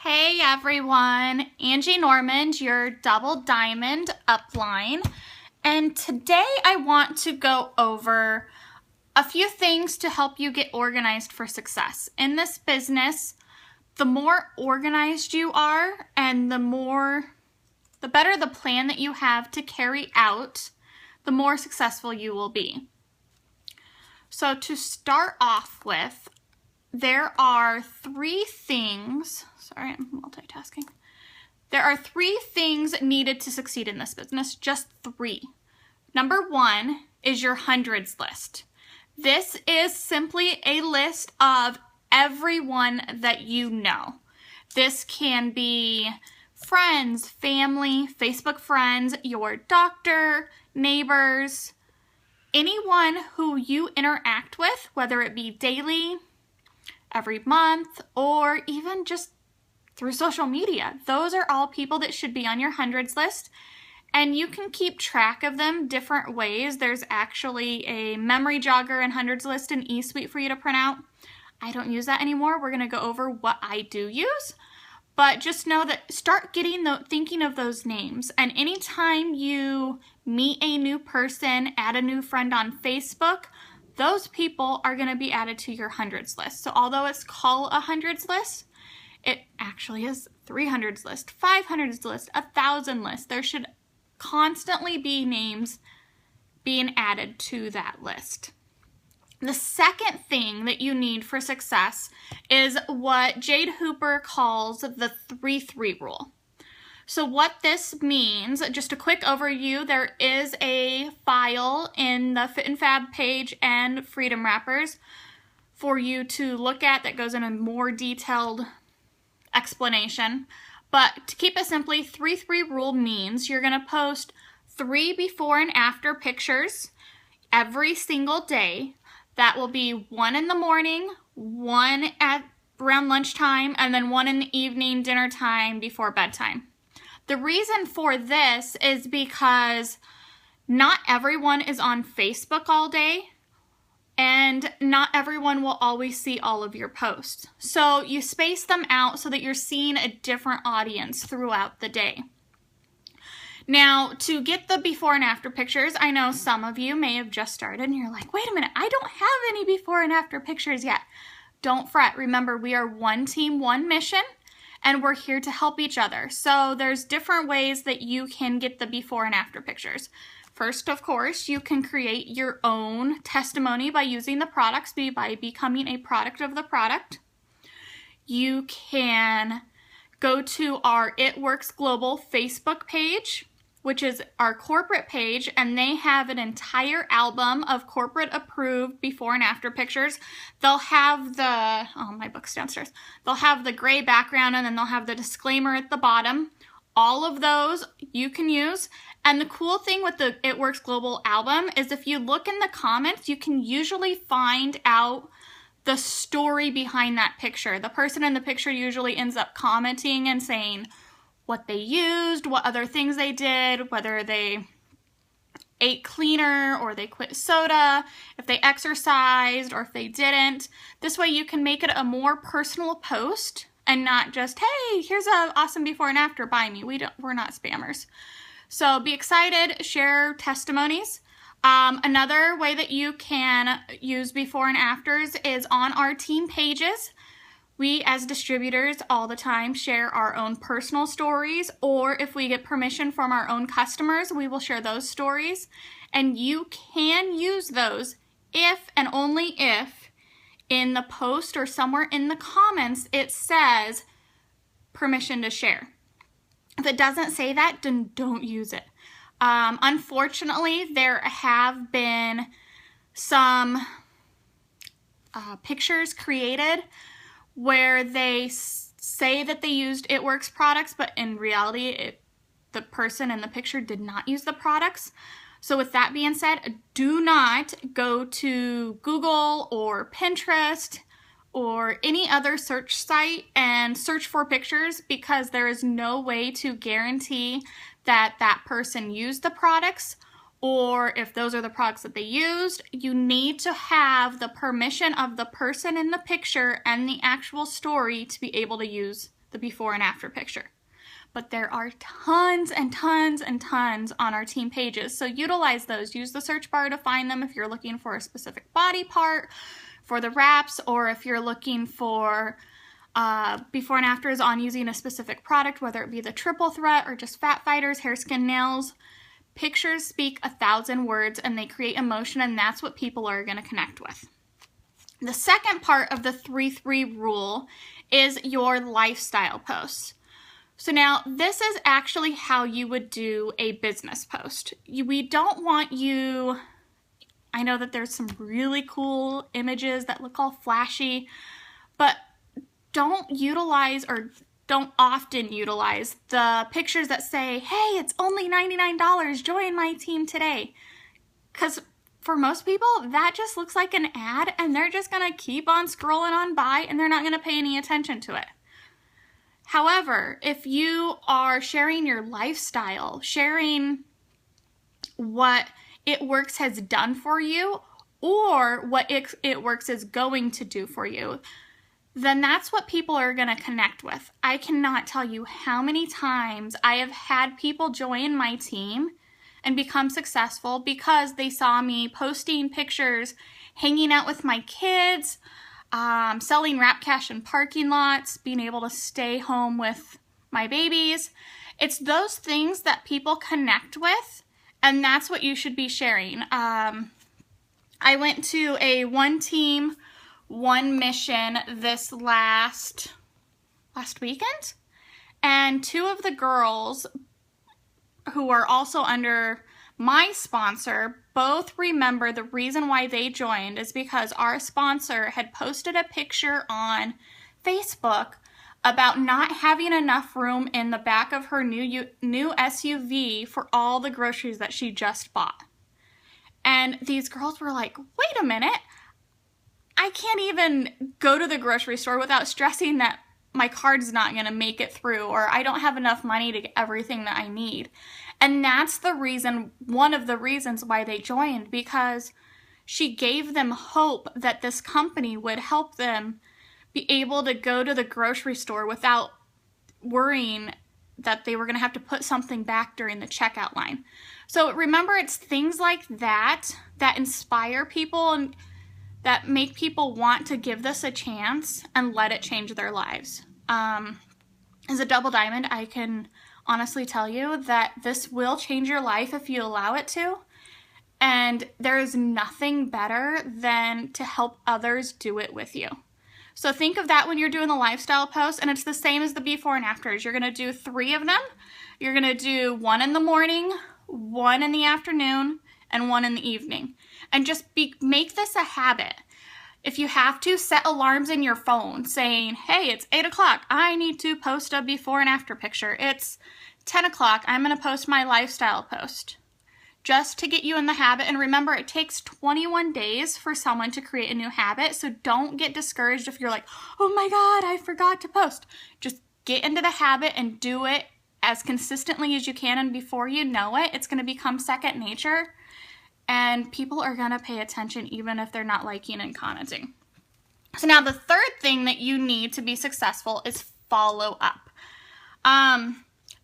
Hey everyone, Angie Normand, your Double Diamond upline, and today I want to go over a few things to help you get organized for success. In this business, the more organized you are and the better the plan that you have to carry out, the more successful you will be. So to start off with, there are three things, sorry, I'm multitasking. There are three things needed to succeed in this business, just three. Number one is your hundreds list. This is simply a list of everyone that you know. This can be friends, family, Facebook friends, your doctor, neighbors, anyone who you interact with, whether it be daily, every month, or even just through social media. Those are all people that should be on your hundreds list, and you can keep track of them different ways. There's actually a memory jogger and hundreds list in eSuite for you to print out. I don't use that anymore. We're gonna go over what I do use, but just know that start thinking of those names, and anytime you meet a new person, add a new friend on Facebook, those people are going to be added to your hundreds list. So although it's called a hundreds list, it actually is 300s list, 500s list, 1,000 list. There should constantly be names being added to that list. The second thing that you need for success is what Jade Hooper calls the 3-3 rule. So what this means, just a quick overview, there is a file in the Fit and Fab page and Freedom Wrappers for you to look at that goes in a more detailed explanation. But to keep it simply, 3-3 rule means you're going to post 3 before and after pictures every single day. That will be 1 in the morning, 1 at around lunchtime, and then 1 in the evening, dinner time, before bedtime. The reason for this is because not everyone is on Facebook all day, and not everyone will always see all of your posts. So you space them out so that you're seeing a different audience throughout the day. Now, to get the before and after pictures, I know some of you may have just started and you're like, wait a minute, I don't have any before and after pictures yet. Don't fret. Remember, we are one team, one mission, and we're here to help each other. So there's different ways that you can get the before and after pictures. First, of course, you can create your own testimony by using the products, by becoming a product of the product. You can go to our It Works Global Facebook page, which is our corporate page, and they have an entire album of corporate approved before and after pictures. They'll have the, oh, my book's downstairs. They'll have the gray background, and then they'll have the disclaimer at the bottom. All of those you can use. And the cool thing with the It Works Global album is if you look in the comments, you can usually find out the story behind that picture. The person in the picture usually ends up commenting and saying what they used, what other things they did, whether they ate cleaner or they quit soda, if they exercised or if they didn't. This way you can make it a more personal post and not just, hey, here's an awesome before and after, buy me. We're not spammers. So be excited, share testimonies. Another way that you can use before and afters is on our team pages. We as distributors all the time share our own personal stories, or if we get permission from our own customers, we will share those stories. And you can use those if and only if in the post or somewhere in the comments it says permission to share. If it doesn't say that, then don't use it. Unfortunately, there have been some pictures created where they say that they used It Works products, but in reality, the person in the picture did not use the products. So with that being said, do not go to Google or Pinterest or any other search site and search for pictures, because there is no way to guarantee that that person used the products, or if those are the products that they used. You need to have the permission of the person in the picture and the actual story to be able to use the before and after picture. But there are tons and tons and tons on our team pages. So utilize those. Use the search bar to find them if you're looking for a specific body part for the wraps, or if you're looking for before and afters on using a specific product, whether it be the triple threat or just Fat Fighters, hair, skin, nails. Pictures speak 1,000 words and they create emotion, and that's what people are going to connect with. The second part of the 3-3 rule is your lifestyle posts. So now this is actually how you would do a business post. We don't want you, I know that there's some really cool images that look all flashy, but don't often utilize the pictures that say, hey, it's only $99, join my team today. Because for most people, that just looks like an ad and they're just going to keep on scrolling on by and they're not going to pay any attention to it. However, if you are sharing your lifestyle, sharing what It Works has done for you or what It Works is going to do for you, then that's what people are going to connect with. I cannot tell you how many times I have had people join my team and become successful because they saw me posting pictures, hanging out with my kids, selling Wrap Cash in parking lots, being able to stay home with my babies. It's those things that people connect with, and that's what you should be sharing. I went to a One Team, One Mission this last weekend, and two of the girls who are also under my sponsor both remember the reason why they joined is because our sponsor had posted a picture on Facebook about not having enough room in the back of her new SUV for all the groceries that she just bought. And these girls were like, wait a minute, I can't even go to the grocery store without stressing that my card's not going to make it through, or I don't have enough money to get everything that I need. And that's the reason, one of the reasons why they joined, because she gave them hope that this company would help them be able to go to the grocery store without worrying that they were going to have to put something back during the checkout line. So remember, it's things like that that inspire people and that make people want to give this a chance and let it change their lives. As a double diamond, I can honestly tell you that this will change your life if you allow it to. And there is nothing better than to help others do it with you. So think of that when you're doing the lifestyle post, and it's the same as the before and afters. You're going to do 3 of them. You're going to do 1 in the morning, 1 in the afternoon, and 1 in the evening. And just make this a habit. If you have to, set alarms in your phone saying, hey, it's 8 o'clock. I need to post a before and after picture. It's 10 o'clock. I'm going to post my lifestyle post. Just to get you in the habit. And remember, it takes 21 days for someone to create a new habit. So don't get discouraged if you're like, oh my God, I forgot to post. Just get into the habit and do it as consistently as you can. And before you know it, it's going to become second nature. And people are going to pay attention even if they're not liking and commenting. So now the third thing that you need to be successful is follow up.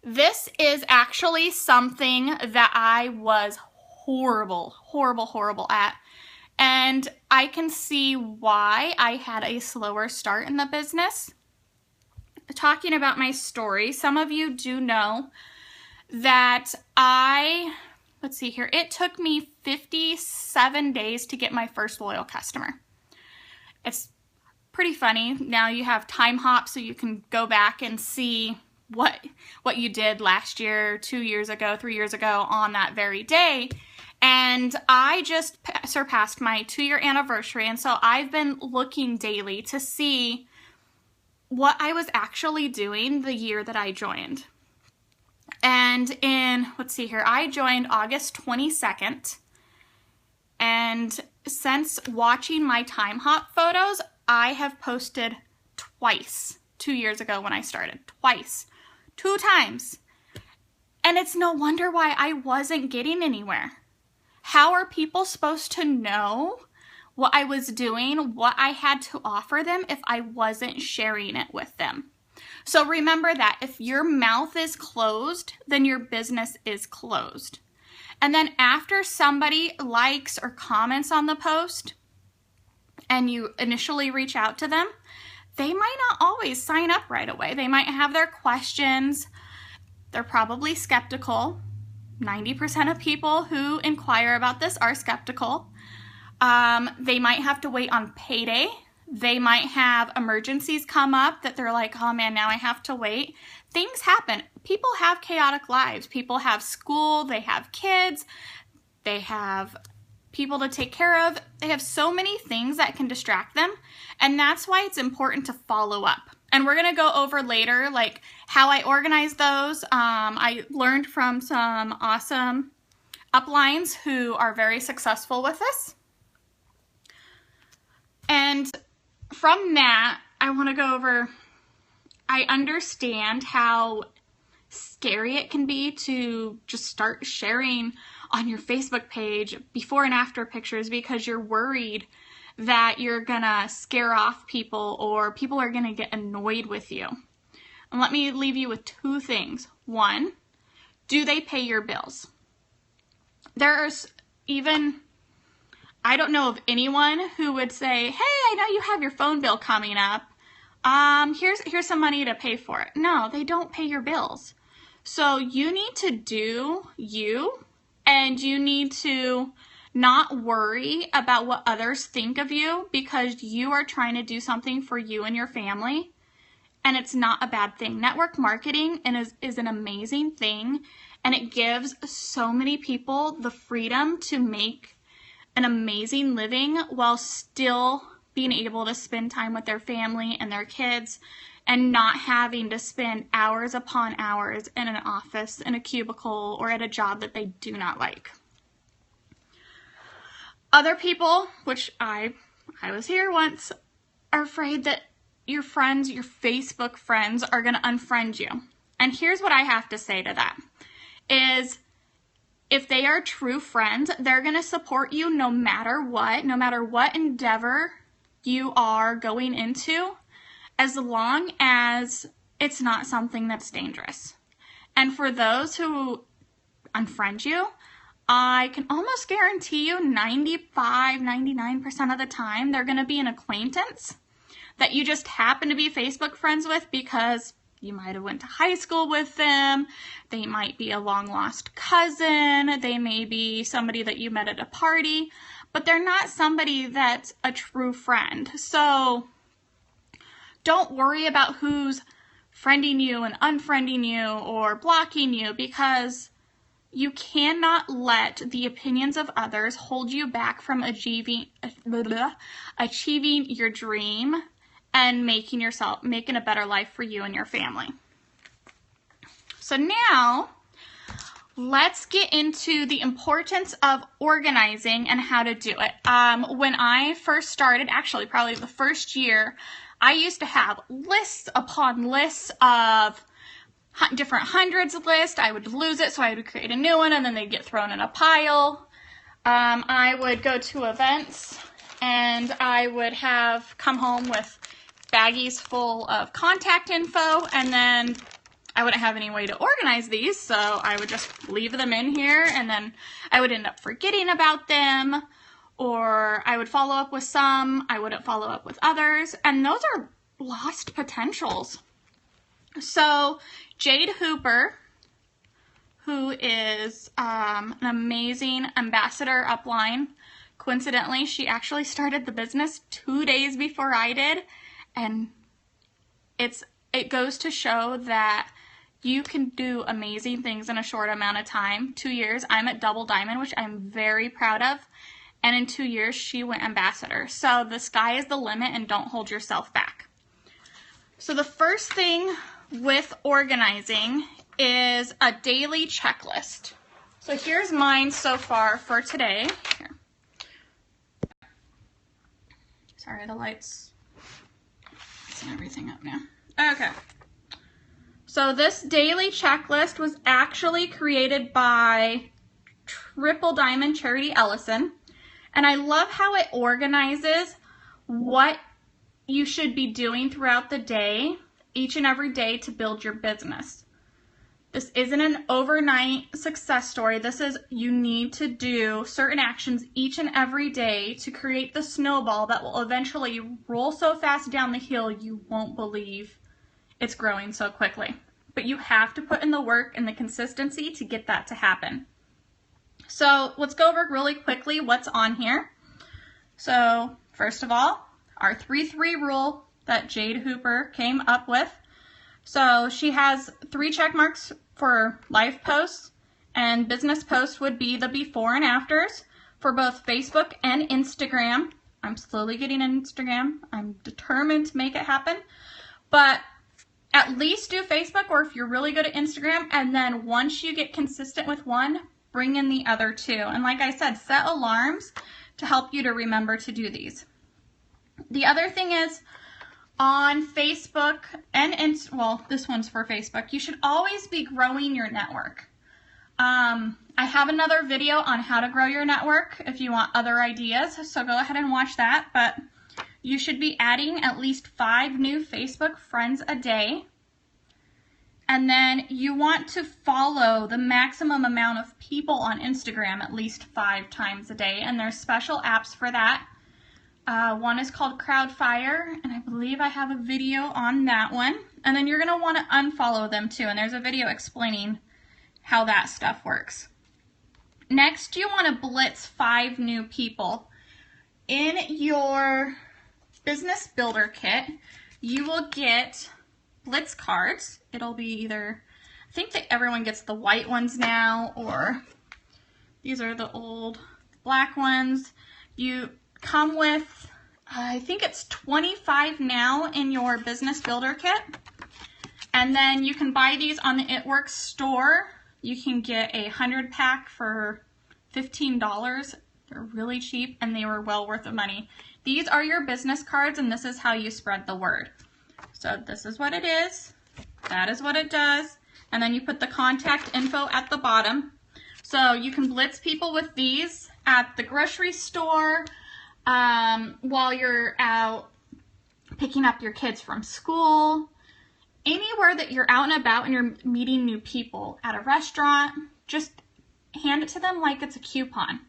This is actually something that I was horrible at. And I can see why I had a slower start in the business. Talking about my story, some of you do know that let's see here, it took me 57 days to get my first loyal customer. It's pretty funny. Now you have time hop, so you can go back and see what you did last year, 2 years ago, 3 years ago on that very day. And I just surpassed my 2-year anniversary, and so I've been looking daily to see what I was actually doing the year that I joined. And let's see here, I joined August 22nd, and since watching my time hop photos, I have posted twice. 2 years ago when I started, twice. 2 times. And it's no wonder why I wasn't getting anywhere. How are people supposed to know what I was doing, what I had to offer them if I wasn't sharing it with them? So remember that if your mouth is closed, then your business is closed. And then after somebody likes or comments on the post and you initially reach out to them, they might not always sign up right away. They might have their questions. They're probably skeptical. 90% of people who inquire about this are skeptical. They might have to wait on payday. They might have emergencies come up that they're like, oh man, now I have to wait. Things happen. People have chaotic lives. People have school, they have kids, they have people to take care of. They have so many things that can distract them. And that's why it's important to follow up. And we're going to go over later, like how I organize those. I learned from some awesome uplines who are very successful with this. And from that, I want to go over, I understand how scary it can be to just start sharing on your Facebook page before and after pictures because you're worried that you're gonna scare off people or people are gonna get annoyed with you. And let me leave you with two things. One, do they pay your bills? There's even, I don't know of anyone who would say, hey, I know you have your phone bill coming up. Here's some money to pay for it. No, they don't pay your bills. So you need to do you, and you need to not worry about what others think of you because you are trying to do something for you and your family, and it's not a bad thing. Network marketing is an amazing thing, and it gives so many people the freedom to make an amazing living while still being able to spend time with their family and their kids and not having to spend hours upon hours in an office, in a cubicle, or at a job that they do not like. Other people, which I was here once, are afraid that your friends, your Facebook friends, are going to unfriend you. And here's what I have to say to that, is if they are true friends, they're going to support you no matter what endeavor you are going into, as long as it's not something that's dangerous. And for those who unfriend you, I can almost guarantee you 99% of the time they're going to be an acquaintance that you just happen to be Facebook friends with because you might have went to high school with them. They might be a long lost cousin. They may be somebody that you met at a party, but they're not somebody that's a true friend. So don't worry about who's friending you and unfriending you or blocking you, because you cannot let the opinions of others hold you back from achieving your dream and making a better life for you and your family. So now let's get into the importance of organizing and how to do it. When I first started, actually probably the first year, I used to have lists upon lists of different hundreds of lists. I would lose it, so I would create a new one, and then they'd get thrown in a pile. I would go to events, and I would have come home with baggies full of contact info, and then I wouldn't have any way to organize these, so I would just leave them in here, and then I would end up forgetting about them, or I would follow up with some, I wouldn't follow up with others, and those are lost potentials. So Jade Hooper, who is an amazing ambassador upline, coincidentally, she actually started the business 2 days before I did, and it goes to show that you can do amazing things in a short amount of time. 2 years, I'm at Double Diamond, which I'm very proud of. And in 2 years, she went ambassador. So the sky is the limit, and don't hold yourself back. So the first thing with organizing is a daily checklist. So here's mine so far for today. Here. Sorry, the light's messing everything up now. Okay. So this daily checklist was actually created by Triple Diamond Charity Ellison. And I love how it organizes what you should be doing throughout the day each and every day to build your business. This isn't an overnight success story. This is, you need to do certain actions each and every day to create the snowball that will eventually roll so fast down the hill you won't believe it's growing so quickly. But you have to put in the work and the consistency to get that to happen. So let's go over really quickly what's on here. So first of all, our 3-3 rule that Jade Hooper came up with. So she has 3 check marks for live posts, and business posts would be the before and afters for both Facebook and Instagram. I'm slowly getting an Instagram. I'm determined to make it happen. But at least do Facebook, or if you're really good at Instagram, and then once you get consistent with one, bring in the other 2. And like I said, set alarms to help you to remember to do these. The other thing is, on Facebook and well, this one's for Facebook, you should always be growing your network. I have another video on how to grow your network if you want other ideas, so go ahead and watch that. But you should be adding at least 5 new Facebook friends a day. And then you want to follow the maximum amount of people on Instagram at least 5 times a day, and there's special apps for that. One is called Crowdfire, and I believe I have a video on that one. And then you're going to want to unfollow them too, and there's a video explaining how that stuff works. Next, you want to blitz 5 new people. In your business builder kit, you will get blitz cards. It'll be either, I think that everyone gets the white ones now, or these are the old black ones. You come with, I think it's 25 now in your business builder kit. And then you can buy these on the It Works store. You can get a 100 pack for $15. They're really cheap and they were well worth the money. These are your business cards, and this is how you spread the word. So this is what it is. That is what it does. And then you put the contact info at the bottom. So you can blitz people with these at the grocery store, while you're out picking up your kids from school, anywhere that you're out and about and you're meeting new people, at a restaurant, just hand it to them like it's a coupon.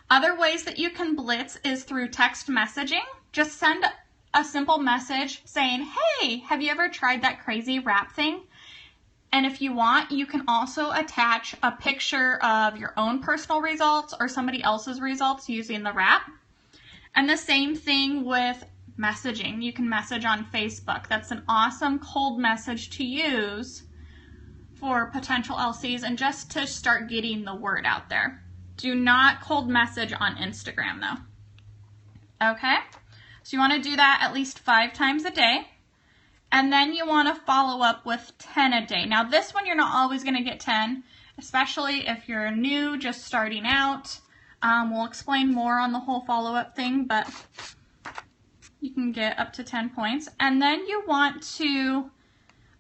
Other ways that you can blitz is through text messaging. Just send a simple message saying, hey, have you ever tried that crazy wrap thing? And if you want, you can also attach a picture of your own personal results or somebody else's results using the wrap. And the same thing with messaging. You can message on Facebook. That's an awesome cold message to use for potential LCs and just to start getting the word out there. Do not cold message on Instagram though. Okay? So you want to do that at least 5 times a day. And then you want to follow up with 10 a day. Now this one you're not always going to get 10, especially if you're new, just starting out. We'll explain more on the whole follow-up thing, but you can get up to 10 points. And then you want to,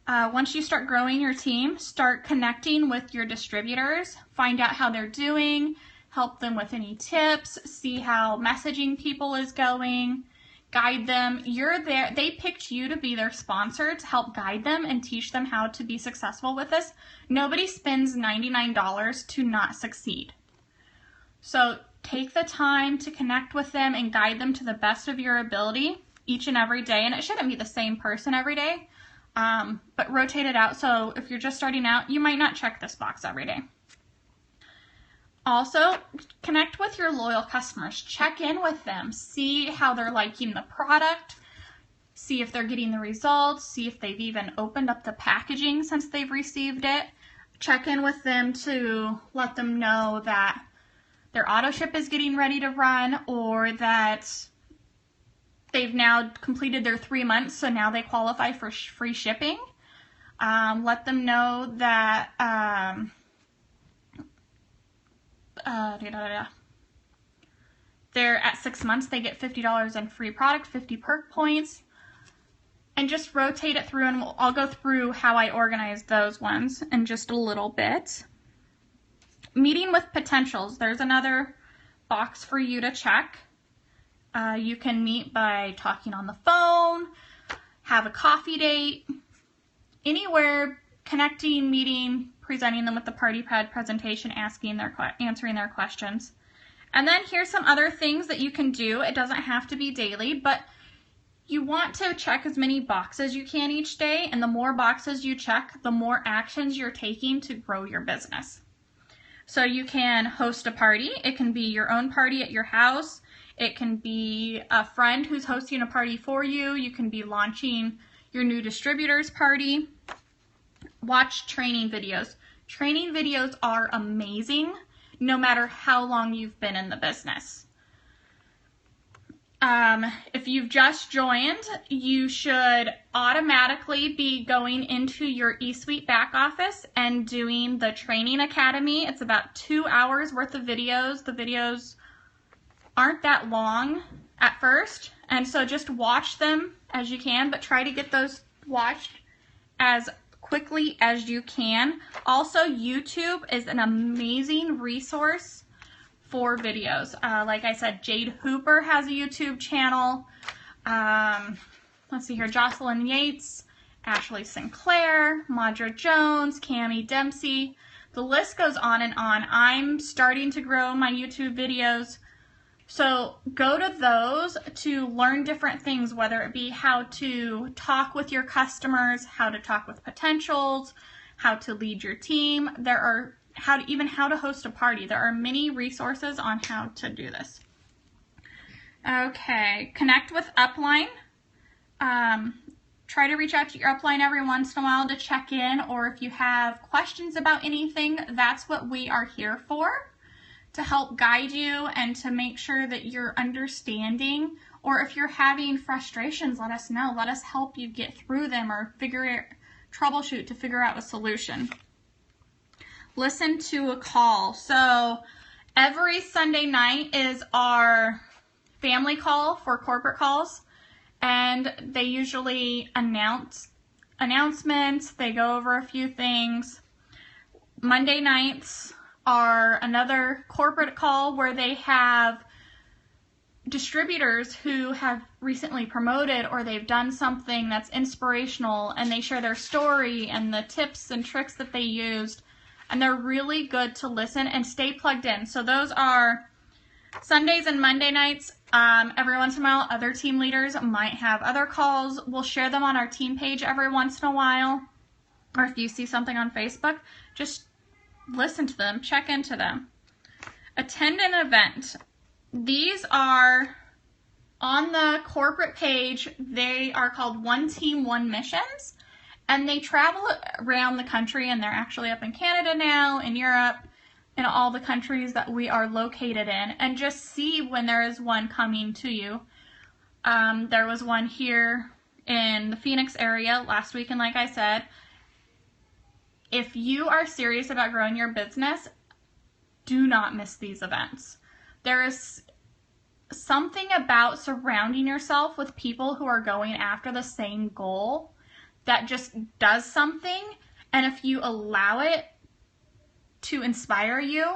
once you start growing your team, start connecting with your distributors, find out how they're doing, help them with any tips, see how messaging people is going, guide them. You're there. They picked you to be their sponsor to help guide them and teach them how to be successful with this. Nobody spends $99 to not succeed. So take the time to connect with them and guide them to the best of your ability each and every day. And it shouldn't be the same person every day, but rotate it out. So if you're just starting out, you might not check this box every day. Also, connect with your loyal customers. Check in with them. See how they're liking the product. See if they're getting the results. See if they've even opened up the packaging since they've received it. Check in with them to let them know that their auto ship is getting ready to run, or that they've now completed their 3 months, so now they qualify for free shipping. Let them know that they're at 6 months, they get $50 in free product, 50 perk points, and just rotate it through, and I'll go through how I organize those ones in just a little bit. Meeting with potentials. There's another box for you to check. You can meet by talking on the phone, have a coffee date, anywhere, connecting, meeting, presenting them with the party pad presentation, answering their questions. And then here's some other things that you can do. It doesn't have to be daily, but you want to check as many boxes you can each day, and the more boxes you check, the more actions you're taking to grow your business. So you can host a party. It can be your own party at your house. It can be a friend who's hosting a party for you. You can be launching your new distributor's party. Watch training videos. Training videos are amazing no matter how long you've been in the business. If you've just joined, you should automatically be going into your eSuite back office and doing the training academy. It's about 2 hours worth of videos. The videos aren't that long at first, and so just watch them as you can, but try to get those watched as quickly as you can. Also, YouTube is an amazing resource for videos. Like I said, Jade Hooper has a YouTube channel. Let's see here, Jocelyn Yates, Ashley Sinclair, Madra Jones, Cami Dempsey. The list goes on and on. I'm starting to grow my YouTube videos. So go to those to learn different things, whether it be how to talk with your customers, how to talk with potentials, how to lead your team. There are how to host a party. There are many resources on how to do this. Okay, connect with Upline. Try to reach out to your Upline every once in a while to check in, or if you have questions about anything, that's what we are here for, to help guide you and to make sure that you're understanding. Or if you're having frustrations, let us know. Let us help you get through them or troubleshoot to figure out a solution. Listen to a call. So every Sunday night is our family call for corporate calls, and they usually announcements. They go over a few things. Monday nights are another corporate call where they have distributors who have recently promoted or they've done something that's inspirational, and they share their story and the tips and tricks that they used. And they're really good to listen and stay plugged in. So those are Sundays and Monday nights. Every once in a while, other team leaders might have other calls. We'll share them on our team page every once in a while. Or if you see something on Facebook, just listen to them, check into them. Attend an event. These are on the corporate page. They are called One Team, One Missions. And they travel around the country, and they're actually up in Canada now, in Europe, in all the countries that we are located in, and just see when there is one coming to you. There was one here in the Phoenix area last week, and like I said, if you are serious about growing your business, do not miss these events. There is something about surrounding yourself with people who are going after the same goal that just does something, and if you allow it to inspire you,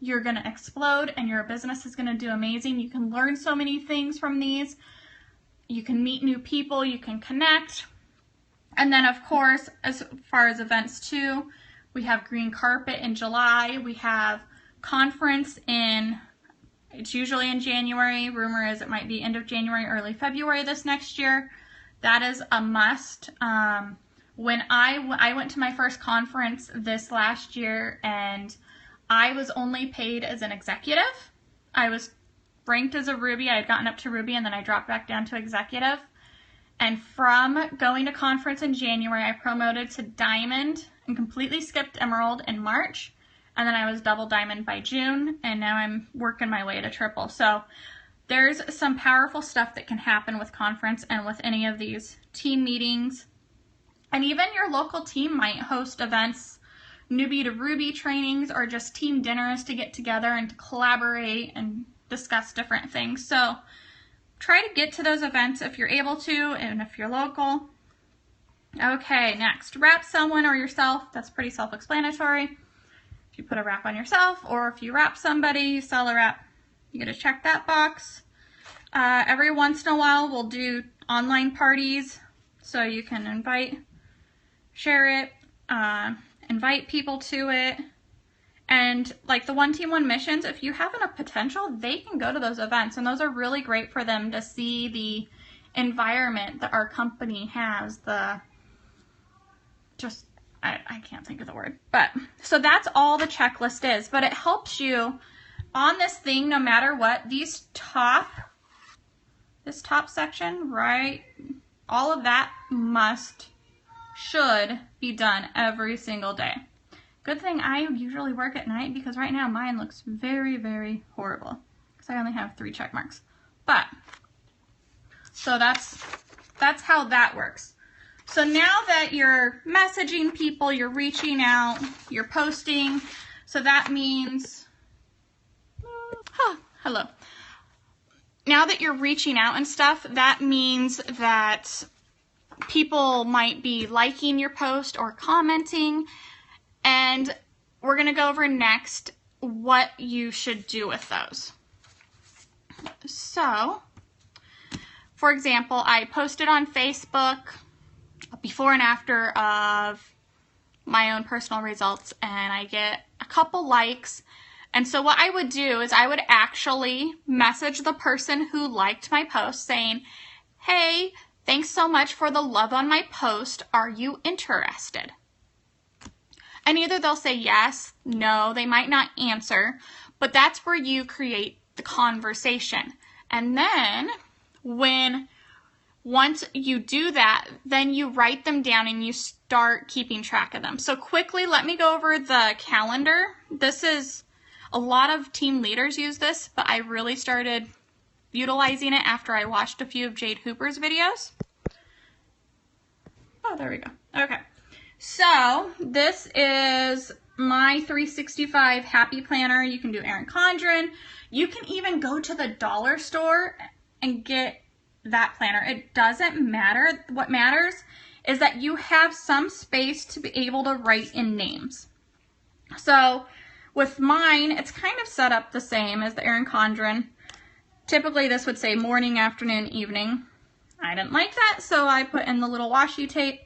you're going to explode and your business is going to do amazing. You can learn so many things from these. You can meet new people, you can connect. And then of course, as far as events too, we have Green Carpet in July. We have conference it's usually in January. Rumor is it might be end of January, early February this next year. That is a must. When I went to my first conference this last year, and I was only paid as an executive. I was ranked as a Ruby. I had gotten up to Ruby, and then I dropped back down to executive. And from going to conference in January, I promoted to Diamond and completely skipped Emerald in March. And then I was double Diamond by June, and now I'm working my way to triple. So there's some powerful stuff that can happen with conference and with any of these team meetings. And even your local team might host events, newbie to Ruby trainings, or just team dinners to get together and to collaborate and discuss different things. So try to get to those events if you're able to and if you're local. Okay, next, wrap someone or yourself. That's pretty self-explanatory. If you put a wrap on yourself, or if you wrap somebody, you sell a wrap. You gotta check that box. Every once in a while, we'll do online parties, so you can invite share it, invite people to it. And like the One Team One Missions, if you have enough potential, they can go to those events, and those are really great for them to see the environment that our company has. I can't think of the word, but so that's all the checklist is. But it helps you on this thing, no matter what. This top section, right? All of that should be done every single day. Good thing I usually work at night, because right now mine looks very, very horrible because I only have 3 check marks. But so that's how that works. So now that you're messaging people, you're reaching out, you're posting, so that means, hello. Now that you're reaching out and stuff, that means that people might be liking your post or commenting. And we're going to go over next what you should do with those. So, for example, I posted on Facebook before and after of my own personal results, and I get a couple likes. And so what I would do is I would actually message the person who liked my post saying, hey, thanks so much for the love on my post. Are you interested? And either they'll say yes, no, they might not answer, but that's where you create the conversation. And then once you do that, then you write them down and you start keeping track of them. So quickly, let me go over the calendar. This is, a lot of team leaders use this, but I really started utilizing it after I watched a few of Jade Hooper's videos. Oh, there we go. Okay. So this is my 365 Happy Planner. You can do Erin Condren. You can even go to the dollar store and get that planner. It doesn't matter. What matters is that you have some space to be able to write in names. So with mine, it's kind of set up the same as the Erin Condren. Typically this would say morning, afternoon, evening. I didn't like that, so I put in the little washi tape.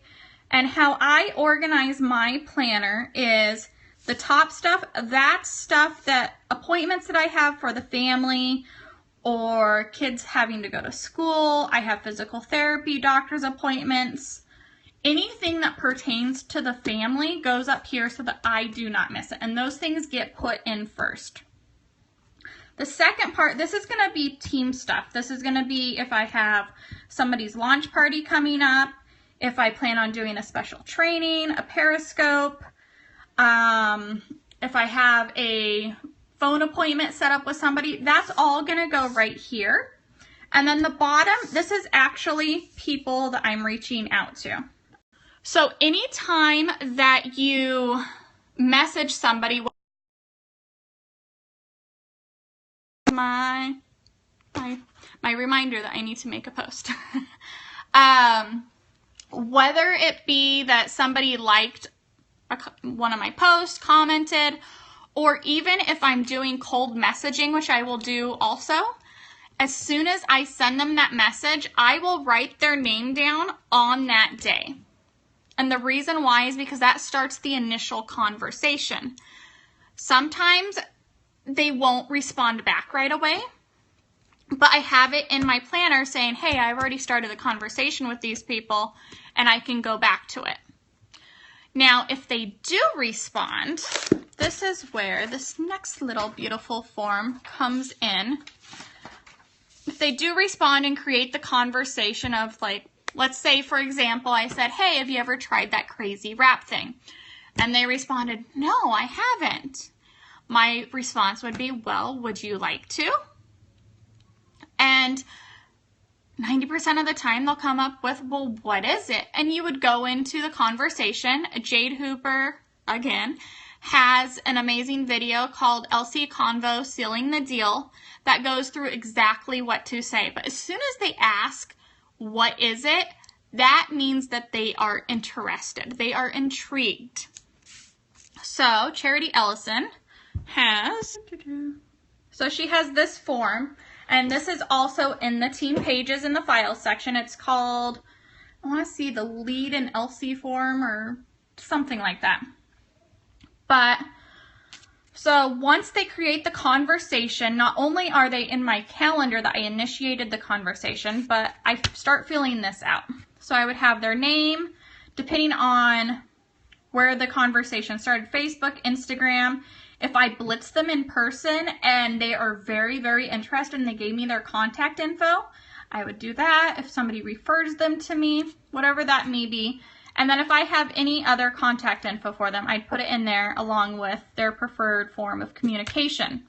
And how I organize my planner is the top stuff, that's stuff that appointments that I have for the family or kids having to go to school. I have physical therapy, doctor's appointments. Anything that pertains to the family goes up here so that I do not miss it. And those things get put in first. The second part, this is going to be team stuff. This is going to be if I have somebody's launch party coming up, if I plan on doing a special training, a Periscope, if I have a phone appointment set up with somebody, that's all going to go right here. And then the bottom, this is actually people that I'm reaching out to. So anytime that you message somebody, my reminder that I need to make a post. Whether it be that somebody liked one of my posts, commented, or even if I'm doing cold messaging, which I will do also, as soon as I send them that message, I will write their name down on that day. And the reason why is because that starts the initial conversation. Sometimes they won't respond back right away, but I have it in my planner saying, hey, I've already started the conversation with these people, and I can go back to it. Now, if they do respond, this is where this next little beautiful form comes in. If they do respond and create the conversation of, like, let's say, for example, I said, hey, have you ever tried that crazy wrap thing? And they responded, no, I haven't. My response would be, well, would you like to? And 90% of the time they'll come up with, well, what is it? And you would go into the conversation. Jade Hooper, again, has an amazing video called LC Convo Sealing the Deal that goes through exactly what to say. But as soon as they ask, what is it? That means that they are interested. They are intrigued. So Charity Ellison has, so she has this form. And this is also in the team pages in the file section. It's called I want to see the lead in LC form or something like that. But so once they create the conversation, not only are they in my calendar that I initiated the conversation, but I start filling this out. So I would have their name, depending on where the conversation started, Facebook, Instagram. If I blitz them in person and they are very, very interested and they gave me their contact info, I would do that. If somebody refers them to me, whatever that may be. And then if I have any other contact info for them, I'd put it in there along with their preferred form of communication.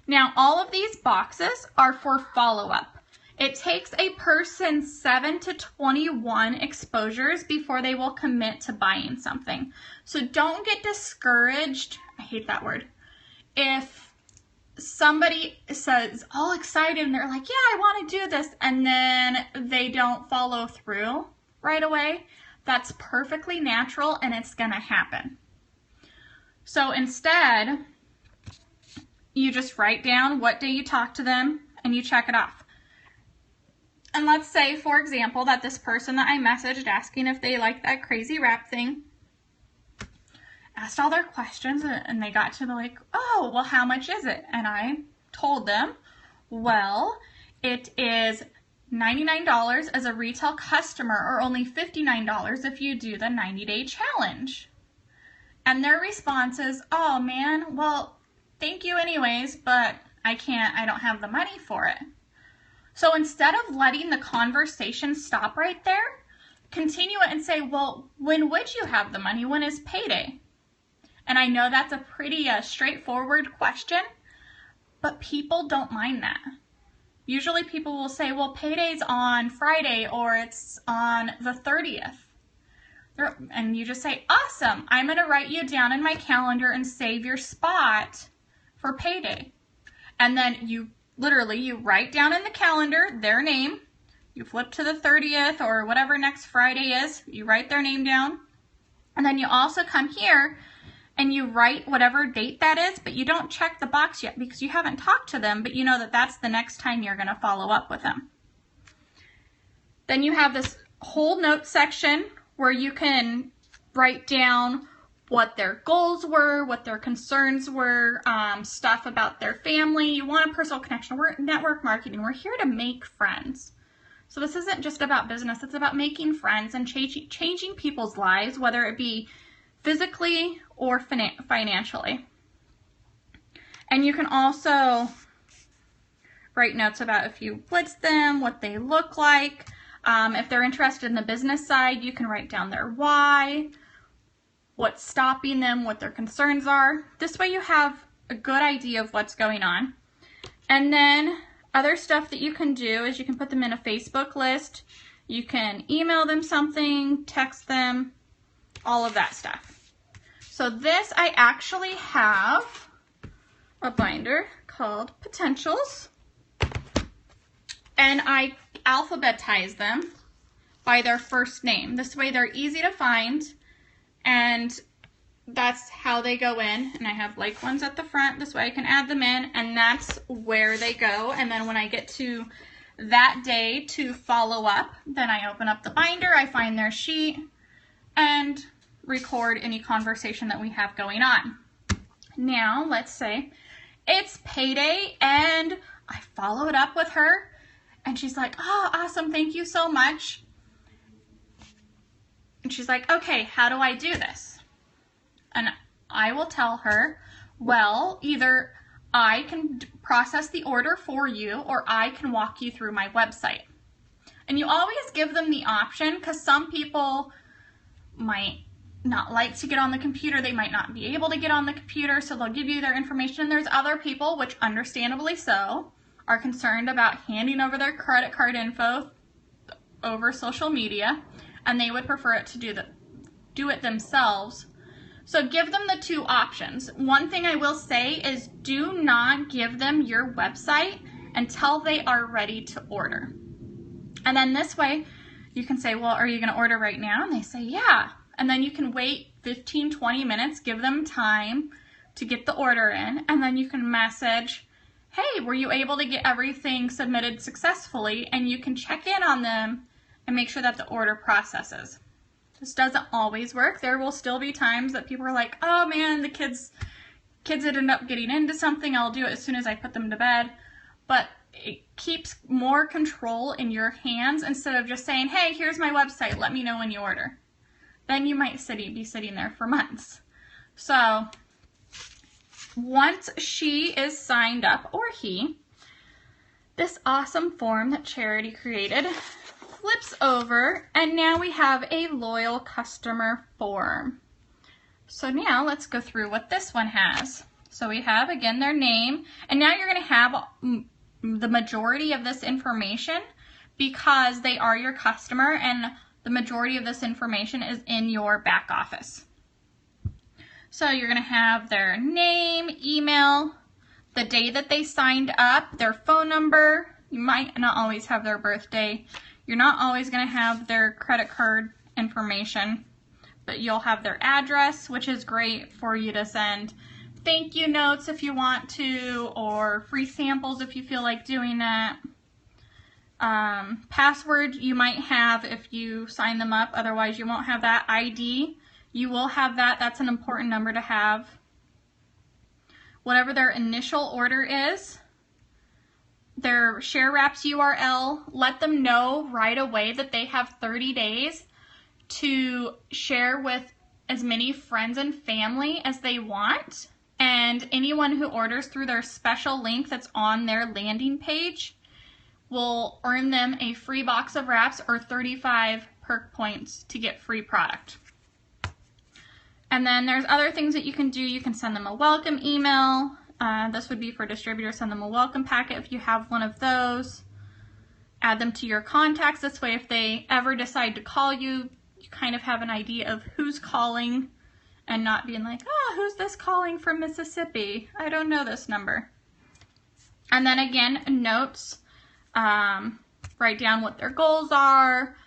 Now, all of these boxes are for follow-up. It takes a person 7 to 21 exposures before they will commit to buying something. So don't get discouraged. I hate that word. If somebody says all excited and they're like, yeah, I want to do this, and then they don't follow through right away, that's perfectly natural and it's going to happen. So instead, you just write down what day you talk to them and you check it off. And let's say, for example, that this person that I messaged asking if they like that crazy wrap thing, asked all their questions and they got to the like, oh, well, how much is it? And I told them, well, it is $99 as a retail customer or only $59 if you do the 90-day challenge. And their response is, oh man, well, thank you anyways, but I don't have the money for it. So instead of letting the conversation stop right there, continue it and say, well, when would you have the money? When is payday? And I know that's a pretty straightforward question, but people don't mind that. Usually people will say, well, payday's on Friday or it's on the 30th. And you just say, awesome, I'm going to write you down in my calendar and save your spot for payday. And then you write down in the calendar their name. You flip to the 30th or whatever next Friday is. You write their name down. And then you also come here and you write whatever date that is, but you don't check the box yet because you haven't talked to them, but you know that that's the next time you're going to follow up with them. Then you have this whole note section where you can write down what their goals were, what their concerns were, stuff about their family. You want a personal connection. We're network marketing. We're here to make friends. So this isn't just about business. It's about making friends and changing people's lives, whether it be physically or financially. And you can also write notes about if you blitz them, what they look like. If they're interested in the business side, you can write down their why, what's stopping them, what their concerns are. This way you have a good idea of what's going on. And then other stuff that you can do is you can put them in a Facebook list. You can email them something, text them, all of that stuff. So this, I actually have a binder called Potentials, and I alphabetize them by their first name. This way they're easy to find, and that's how they go in. And I have like ones at the front, this way I can add them in, and that's where they go. And then when I get to that day to follow up, then I open up the binder, I find their sheet, and record any conversation that we have going on. Now, let's say it's payday and I followed up with her and she's like, oh, awesome, thank you so much. And she's like, okay, how do I do this? And I will tell her, well, either I can process the order for you or I can walk you through my website. And you always give them the option because some people might not like to get on the computer. They might not be able to get on the computer, so they'll give you their information. And there's other people, which understandably so, are concerned about handing over their credit card info over social media, and they would prefer it to do it themselves. So give them the two options. One thing I will say is do not give them your website until they are ready to order. And then this way you can say, well, are you going to order right now? And they say, yeah. And then you can wait 15, 20 minutes, give them time to get the order in, and then you can message, hey, were you able to get everything submitted successfully? And you can check in on them and make sure that the order processes. This doesn't always work. There will still be times that people are like, oh man, the kids ended up getting into something. I'll do it as soon as I put them to bed. But it keeps more control in your hands instead of just saying, hey, here's my website. Let me know when you order. Then you might be sitting there for months. So once she is signed up, or he, this awesome form that Charity created flips over, and now we have a loyal customer form. So now let's go through what this one has. So we have, again, their name, and now you're going to have the majority of this information because they are your customer, and the majority of this information is in your back office. So you're going to have their name, email, the day that they signed up, their phone number. You might not always have their birthday. You're not always going to have their credit card information, but you'll have their address, which is great for you to send thank you notes if you want to, or free samples if you feel like doing that. Password you might have if you sign them up, otherwise you won't have that. ID, you will have that. That's an important number to have. Whatever their initial order is, their Share Wraps URL, let them know right away that they have 30 days to share with as many friends and family as they want. And anyone who orders through their special link that's on their landing page will earn them a free box of wraps or 35 perk points to get free product. And then there's other things that you can do. You can send them a welcome email. This would be for distributors. Send them a welcome packet if you have one of those. Add them to your contacts. This way, if they ever decide to call you, you kind of have an idea of who's calling and not being like, oh, who's this calling from Mississippi? I don't know this number. And then again, notes. Write down what their goals are,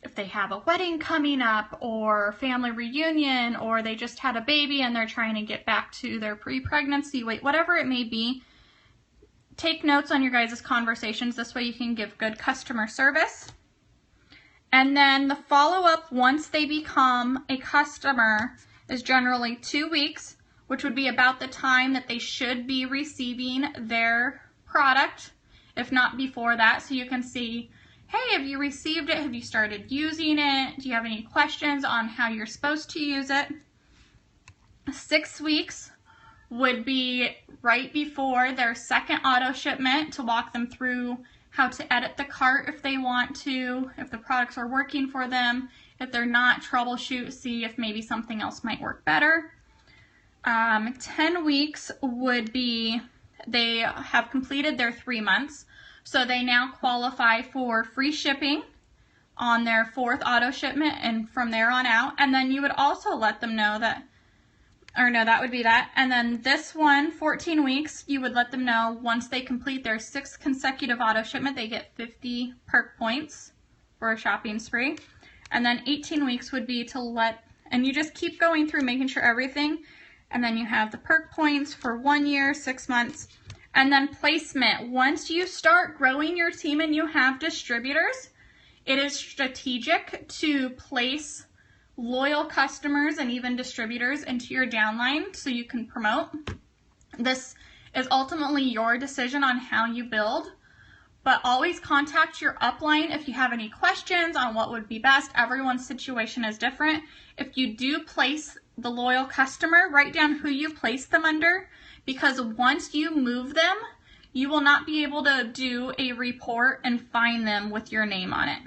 if they have a wedding coming up or family reunion, or they just had a baby and they're trying to get back to their pre-pregnancy weight, whatever it may be. Take notes on your guys' conversations. This way you can give good customer service. And then the follow-up once they become a customer is generally 2 weeks, which would be about the time that they should be receiving their product, if not before that. So you can see, hey, have you received it? Have you started using it? Do you have any questions on how you're supposed to use it? 6 weeks would be right before their second auto shipment to walk them through how to edit the cart if they want to, if the products are working for them. If they're not, troubleshoot, see if maybe something else might work better. 10 weeks would be they have completed their 3 months. So they now qualify for free shipping on their 4th auto shipment and from there on out. And then you would also let them know that, or no, that would be that. And then this one, 14 weeks, you would let them know once they complete their 6th consecutive auto shipment, they get 50 perk points for a shopping spree. And then 18 weeks would be to let, and you just keep going through making sure everything. And then you have the perk points for 1 year, 6 months. And then placement. Once you start growing your team and you have distributors, it is strategic to place loyal customers and even distributors into your downline so you can promote. This is ultimately your decision on how you build, but always contact your upline if you have any questions on what would be best. Everyone's situation is different. If you do place the loyal customer, write down who you place them under, because once you move them, you will not be able to do a report and find them with your name on it.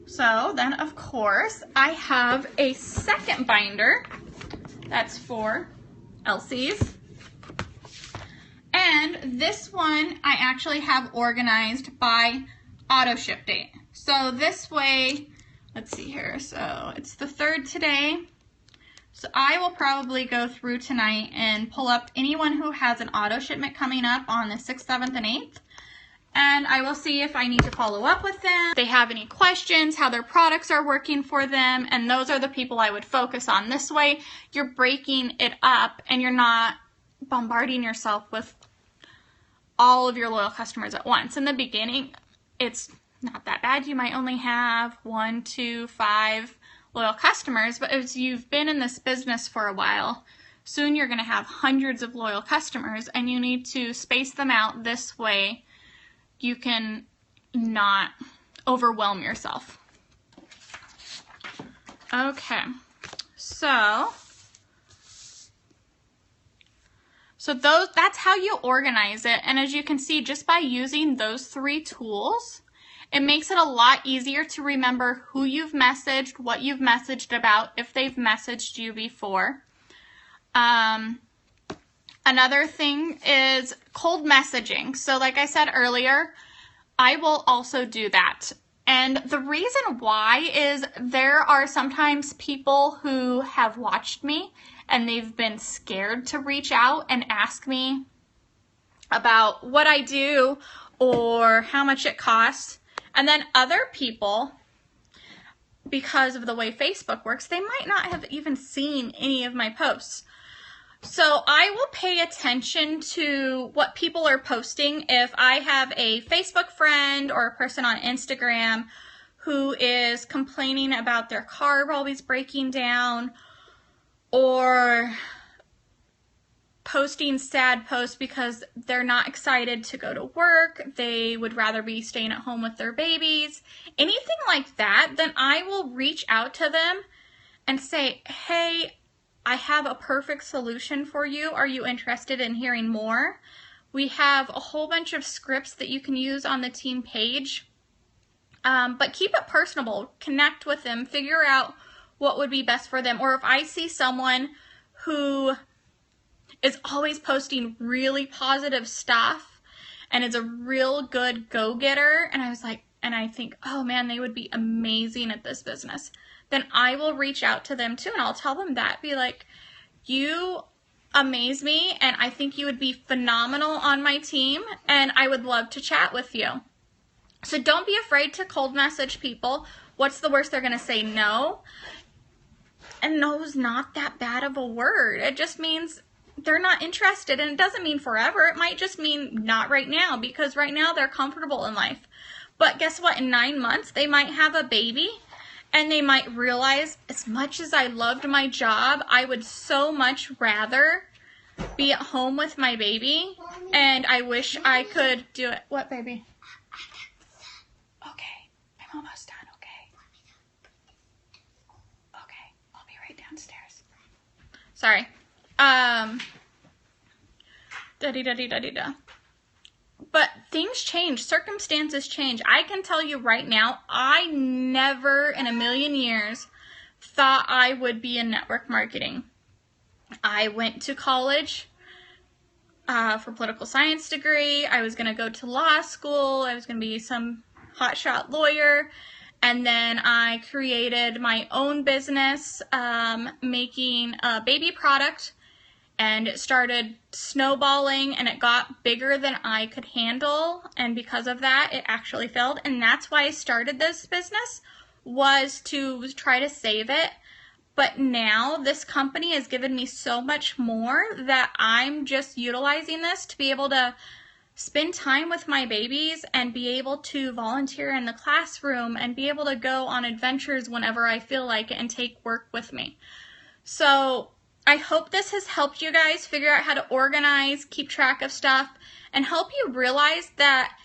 So then, of course, I have a second binder that's for LCs. And this one I actually have organized by auto ship date. So this way, let's see here. So it's the 3rd today. So I will probably go through tonight and pull up anyone who has an auto shipment coming up on the 6th, 7th, and 8th. And I will see if I need to follow up with them, if they have any questions, how their products are working for them, and those are the people I would focus on. This way, you're breaking it up and you're not bombarding yourself with all of your loyal customers at once. In the beginning, it's not that bad. You might only have 1, 2, 5 loyal customers, but as you've been in this business for a while, soon you're going to have hundreds of loyal customers, and you need to space them out this way. You can not overwhelm yourself. Okay, so that's how you organize it. And as you can see, just by using those 3 tools, it makes it a lot easier to remember who you've messaged, what you've messaged about, if they've messaged you before. Another thing is cold messaging. So like I said earlier, I will also do that. And the reason why is there are sometimes people who have watched me and they've been scared to reach out and ask me about what I do or how much it costs. And then other people, because of the way Facebook works, they might not have even seen any of my posts. So I will pay attention to what people are posting. If I have a Facebook friend or a person on Instagram who is complaining about their car always breaking down, or posting sad posts because they're not excited to go to work, they would rather be staying at home with their babies, anything like that, then I will reach out to them and say, hey, I have a perfect solution for you. Are you interested in hearing more? We have a whole bunch of scripts that you can use on the team page, but keep it personable. Connect with them, figure out what would be best for them. Or if I see someone who is always posting really positive stuff and is a real good go-getter, and I think, oh man, they would be amazing at this business, then I will reach out to them too, and I'll tell them that. Be like, you amaze me, and I think you would be phenomenal on my team, and I would love to chat with you. So don't be afraid to cold message people. What's the worst they're going to say? No. And no is not that bad of a word. It just means they're not interested, and it doesn't mean forever. It might just mean not right now, because right now they're comfortable in life. But guess what? In 9 months, they might have a baby, and they might realize, as much as I loved my job, I would so much rather be at home with my baby, and I wish I could do it. What, baby? Okay, I'm almost done, okay? Okay, I'll be right downstairs. Sorry. Da-dee-da-dee-da-dee-da. But things change, circumstances change. I can tell you right now, I never in a million years thought I would be in network marketing. I went to college for political science degree. I was going to go to law school. I was going to be some hotshot lawyer. And then I created my own business making a baby product. And it started snowballing, and it got bigger than I could handle, and because of that, it actually failed. And that's why I started this business, was to try to save it. But now this company has given me so much more that I'm just utilizing this to be able to spend time with my babies and be able to volunteer in the classroom and be able to go on adventures whenever I feel like it and take work with me. So I hope this has helped you guys figure out how to organize, keep track of stuff, and help you realize that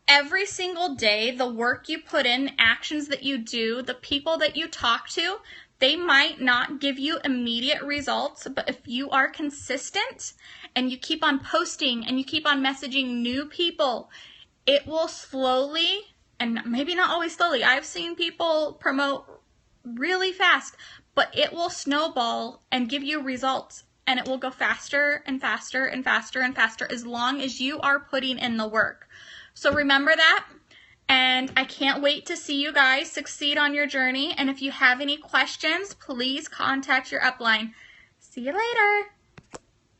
every single day, the work you put in, actions that you do, the people that you talk to, they might not give you immediate results, but if you are consistent and you keep on posting and you keep on messaging new people, it will slowly, and maybe not always slowly, I've seen people promote really fast, but it will snowball and give you results, and it will go faster and faster and faster and faster as long as you are putting in the work. So remember that, and I can't wait to see you guys succeed on your journey. And if you have any questions, please contact your upline. See you later.